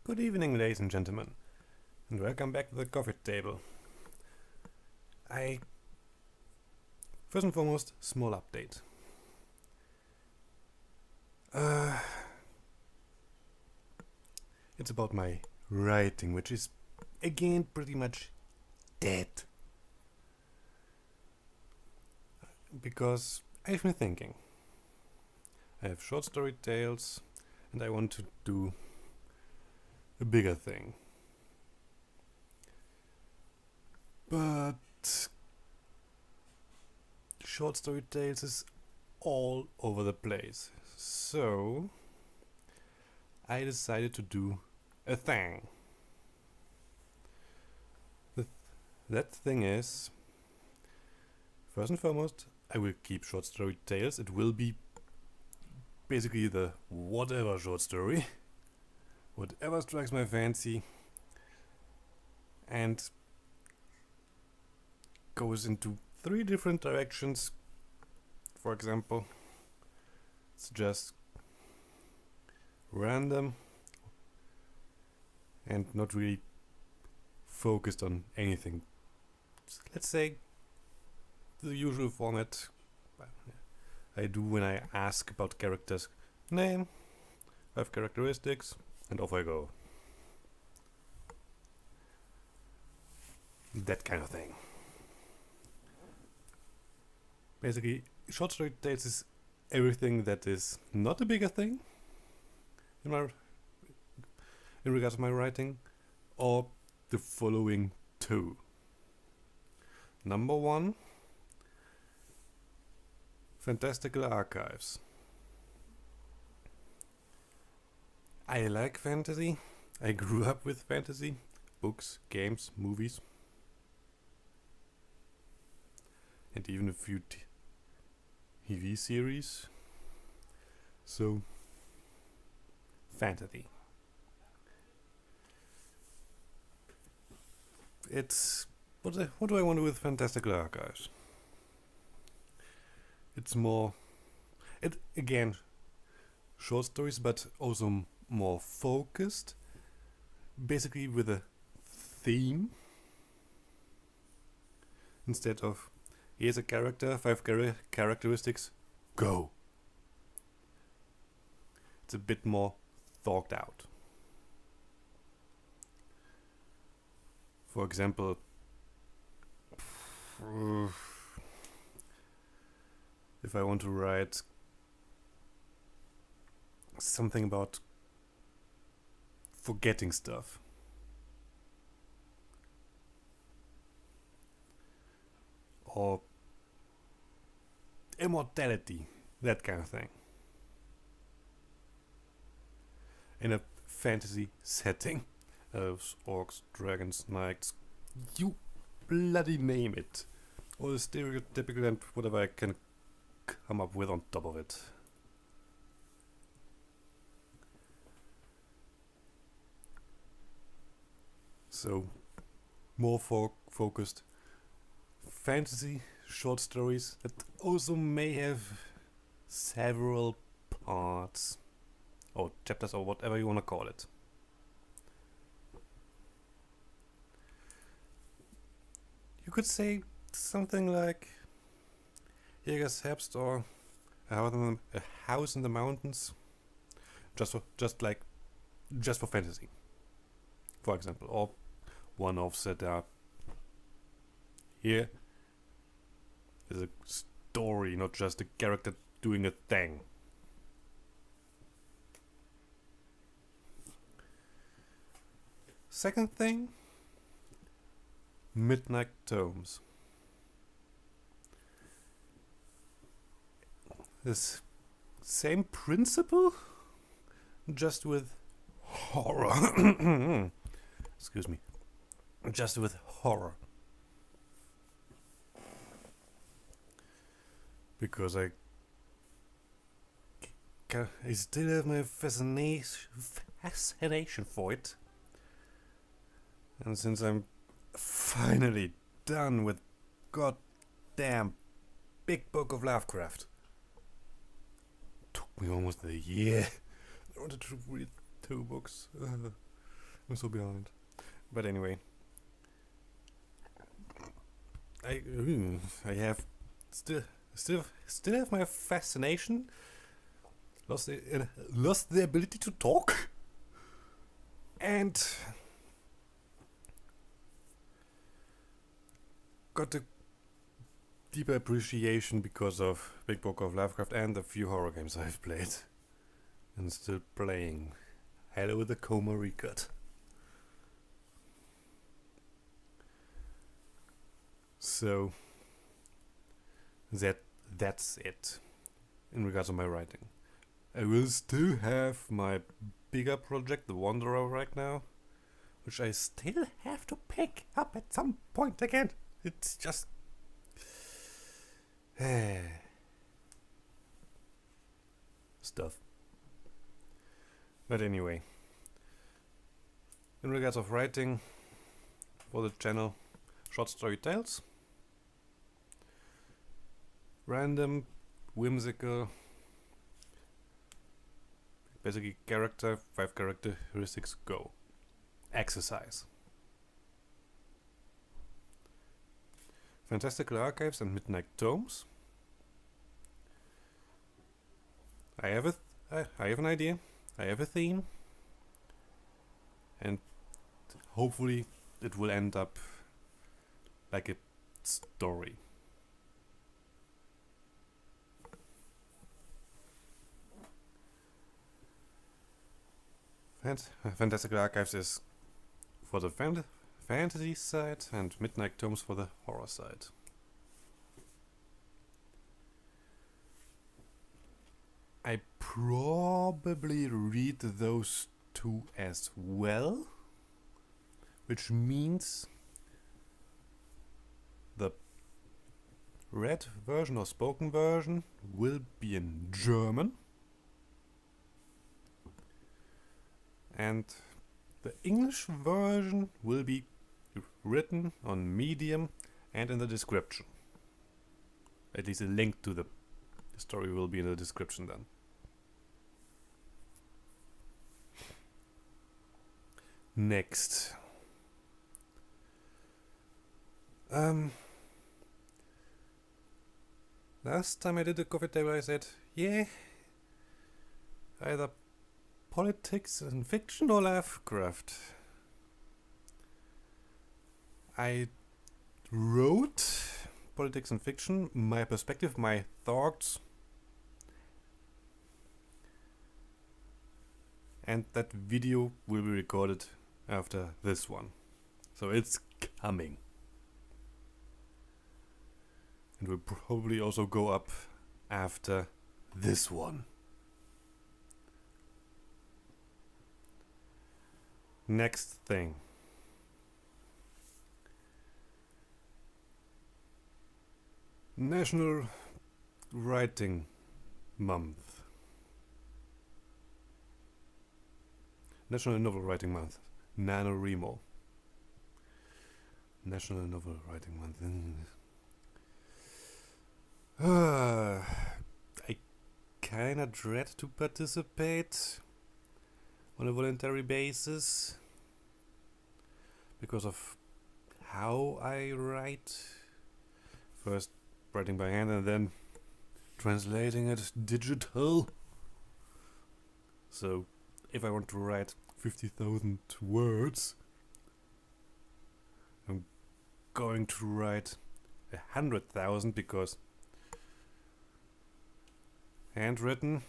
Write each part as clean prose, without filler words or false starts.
Good evening, ladies and gentlemen, and welcome back to the coffee table. First and foremost, small update. It's about my writing, which is, again, pretty much dead. Because I've been thinking. I have short story tales, and I want to do a bigger thing. But short story tales is all over the place. So I decided to do a thing. That thing is, first and foremost, I will keep short story tales. It will be basically the whatever short story. Whatever strikes my fancy and goes into 3 different directions. For example, it's just random and not really focused on anything. Let's say the usual format I do when I ask about characters' name, 5 characteristics, and off I go. That kind of thing. Basically, short story tales is everything that is not a bigger thing in regards to my writing, or the following 2. Number 1, Fantastical archives. I like fantasy. I grew up with fantasy. Books, games, movies. And even a few TV series. So, fantasy. It's... What do I want to do with Fantastical archives? It's more... again, short stories, but also more focused, basically with a theme, instead of here's a character, 5 characteristics, go. It's a bit more thought out. For example, if I want to write something about forgetting stuff, or immortality, that kind of thing, in a fantasy setting, elves, orcs, dragons, knights, you bloody name it, or the stereotypical and whatever I can come up with on top of it. So, more focused fantasy short stories that also may have several parts or chapters or whatever you want to call it. You could say something like Jäger's Herbst or a house in the mountains, just for fantasy, for example, or one-offs that are here is a story, not just a character doing a thing. Second thing, midnight tomes. This same principle, just with horror. Excuse me. Just with horror. Because I still have my fascination for it. And since I'm finally done with goddamn Big Book of Lovecraft, took me almost a year. I wanted to read 2 books. I'm so behind. But anyway, I have still have my fascination. Lost the ability to talk, and got a deeper appreciation because of Big Book of Lovecraft and the few horror games I've played and still playing. Hello, the coma recut. So that's it in regards to my writing. I will still have my bigger project, The Wanderer, right now, which I still have to pick up at some point again. It's just stuff. But anyway, in regards of writing for the channel, short story tales, random, whimsical, basically 5 characteristics, go. Exercise. Fantastical archives and midnight tomes. I have an idea. I have a theme, and hopefully it will end up like a story. Fantastical Archives is for the fantasy side, and Midnight Tomes for the horror side. I probably read those two as well, which means the read version or spoken version will be in German, and the English version will be written on Medium and in the description. At least a link to the story will be in the description then. Next. Last time I did a coffee table I said, yeah, either politics and fiction or Lovecraft. I wrote politics and fiction, my perspective, my thoughts, and that video will be recorded after this one. So it's coming. And will probably also go up after this one. Next thing. National Writing Month. National Novel Writing Month. NaNoWriMo. National Novel Writing Month. I kinda dread to participate on a voluntary basis because of how I write. First writing by hand and then translating it digital. So if I want to write 50,000 words, I'm going to write 100,000 because handwritten,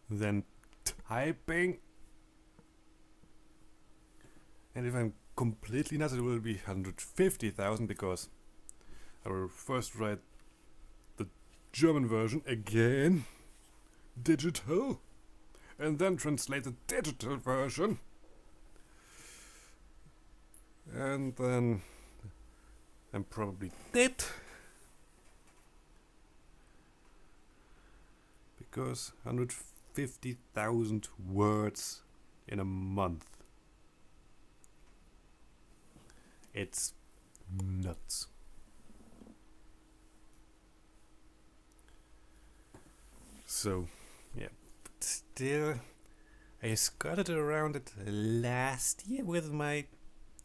then typing, and if I'm completely nuts it will be 150,000 because I will first write the German version again, digital, and then translate the digital version, and then I'm probably dead because 150,000 words in a month. It's nuts. So, yeah, but still, I skirted around it last year with my...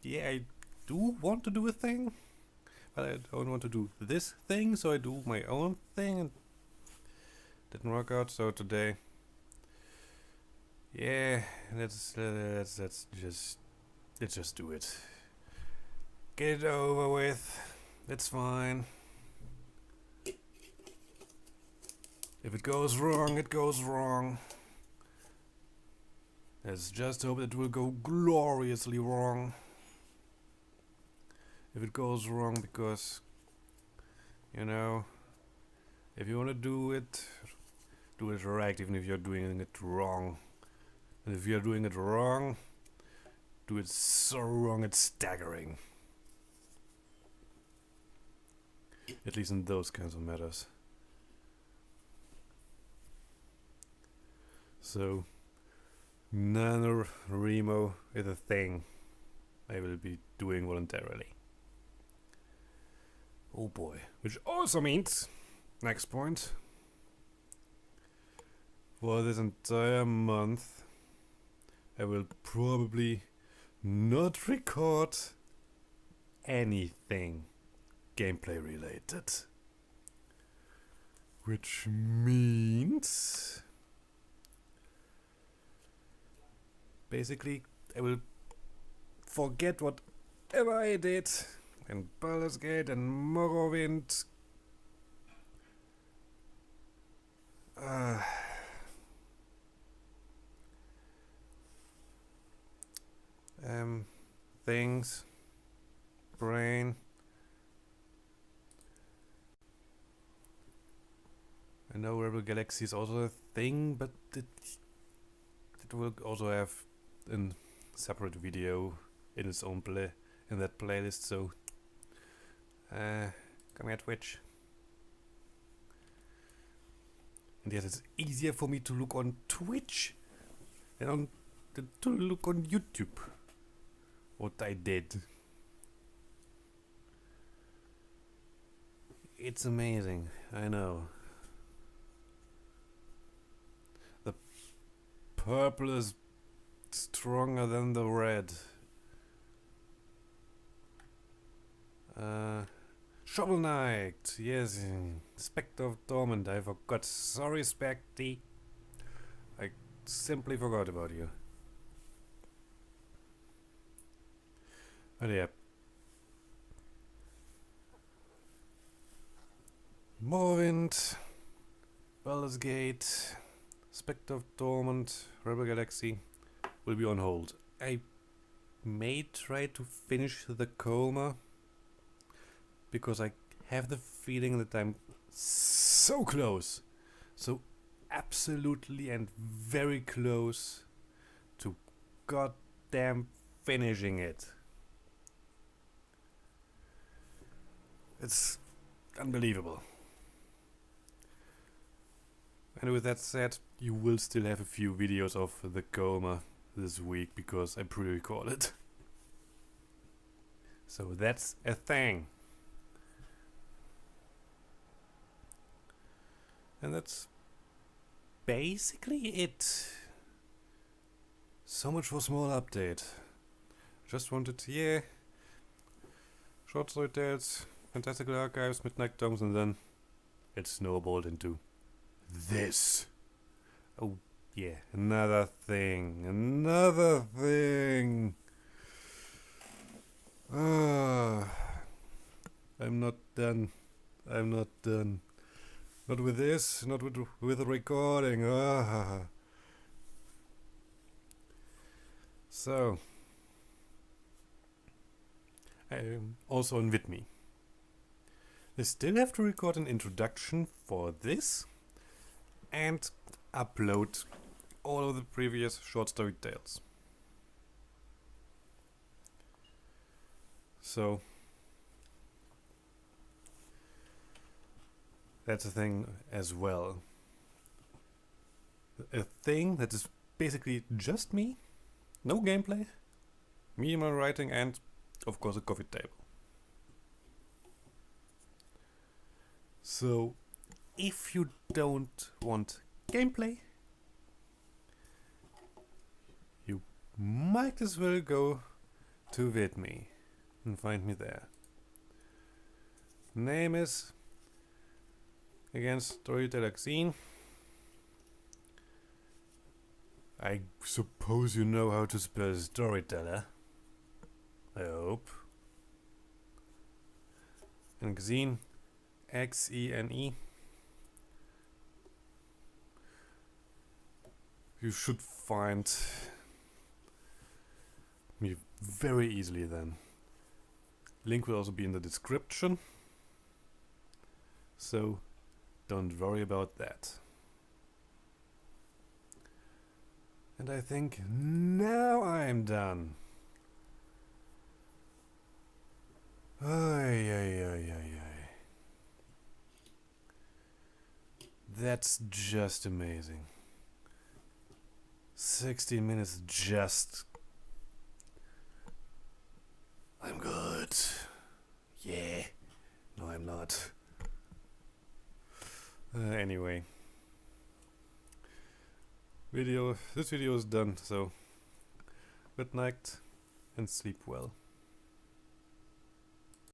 Yeah, I do want to do a thing, but I don't want to do this thing, so I do my own thing, and didn't work out. So today, yeah, let's just do it. Get it over with. It's fine. If it goes wrong, it goes wrong. Let's just hope it will go gloriously wrong. If it goes wrong, because, you know, if you want to do it right, even if you're doing it wrong. And if you're doing it wrong, do it so wrong it's staggering. At least in those kinds of matters. So, NaNoWriMo is a thing I will be doing voluntarily. Oh boy. Which also means, next point, for this entire month, I will probably not record anything gameplay related. Which means... basically, I will forget whatever I did in Baldur's Gate and Morrowind. Things, brain. I know Rebel Galaxy is also a thing, but it will also have a separate video in its own in that playlist. So come here, Twitch. And yes, it's easier for me to look on Twitch than to look on YouTube. What I did. It's amazing, I know. The purple is stronger than the red. Shovel Knight, yes, Spectre of Dormant, I forgot. Sorry, Specty. I simply forgot about you. But yeah. Morrowind, Baldur's Gate, Spectre of Dormant, Rebel Galaxy will be on hold. I may try to finish the Coma, because I have the feeling that I'm so close, so absolutely and very close to goddamn finishing it. It's unbelievable. And with that said, you will still have a few videos of the Coma this week, because I pre-recorded. So that's a thing. And that's basically it. So much for small update. Just wanted to, yeah, short story tales, Fantastical Archives, Midnight Tomes, and then it snowballed into this. Oh yeah, another thing. I'm not done. Not with this, not with recording. So, I'm also on Vidme. I still have to record an introduction for this and upload all of the previous short story tales. So, that's a thing as well. A thing that is basically just me, no gameplay, me and my writing, and of course a coffee table. So, if you don't want gameplay, might as well go to Vidme and find me there. Name is, again, Storyteller Xene. I suppose you know how to spell storyteller. I hope. And Xene, Xene. You should find me very easily then. Link will also be in the description, so don't worry about that. And I think now I'm done. Ay, ay, ay, ay, ay. That's just amazing. 16 minutes just... I'm good. Yeah. No, I'm not. Anyway. This video is done, so good night and sleep well.